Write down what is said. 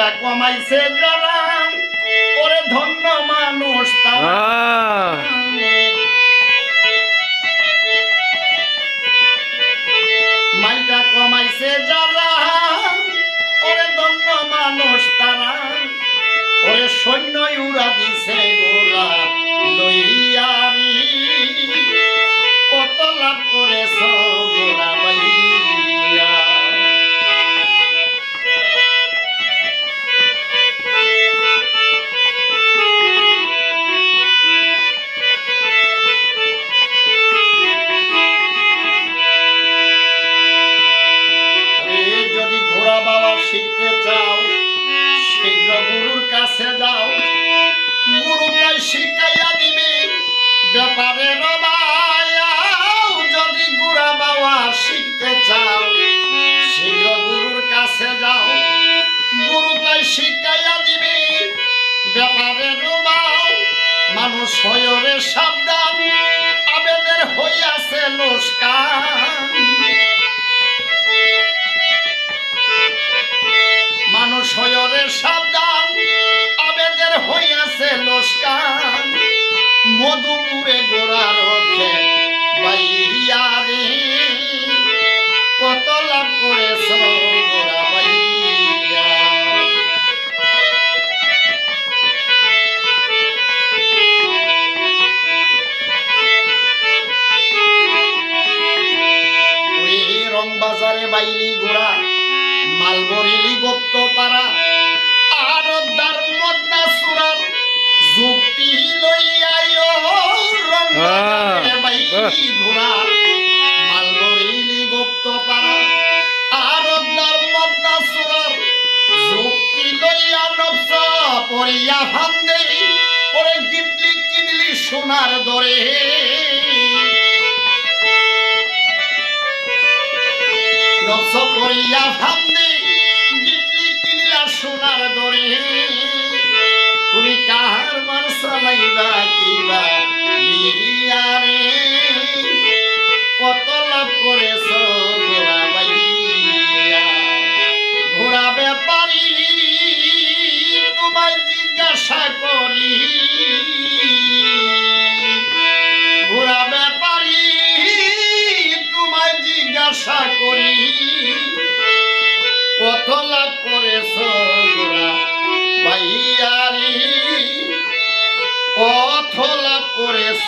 মাইটা কমাইছে যারা ওরে ধন্য মানুষ তারা মাইটা কমাইছে যারা ওরে ধন্য মানুষ তারা ওরে সৈন্য উড়া দিছে গোলা লইয়ারি কত লাভ করেছ গোলা বাইয়া যদি ঘোড়া বাবা শিখতে চাও শীঘ্র গুরুর কাছে যাও গুরু তাই শিখাইয়া দিবে ব্যাপারে যদি ঘোড়া বাবা শিখতে চাও শীঘ্র গুরুর কাছে যাও গুরু তাই শিখাইয়া দিবে ব্যাপারে মানুষ হয়রে সাবধান আবেদের হইয়াছে লোসকান মানুষ হয়রে সাবধান আবেদের হইয়াছে লোসকান মধুপুরে গোড়ার ওঠে বাইয়ারে কত লাভ করেছ গোড়া বাইয়া রং বাজারে বাইলি গোড়া মালবরিলি গুপ্ত পারা আর দার মদনা সুরার যুক্তি লইয়ায়ো রংবাজারে বাইলি ঘোড়া মালবরিলি গুপ্ত পারা আর দার মদনা সুরার যুক্তি লইয়া নবস পরিয়া ফান্দে ওরে গিটলি কিনলি সোনার দরে নবস পরিয়া ফান্দে গিটলি কিনলা সোনার দরে তুমি কাহার মার চালাইবা কিবা বিরিয়ারে কত লাভ করেছ ঘোড়া বাইয়া ঘোড়া ব্যাপারী তোমায় জিজ্ঞাসা করি ঘোড়া ব্যাপারী তোমায় জিজ্ঞাসা করি কত লাভ করেছ গোড়া বাইয়ারি কত লাভ করেছ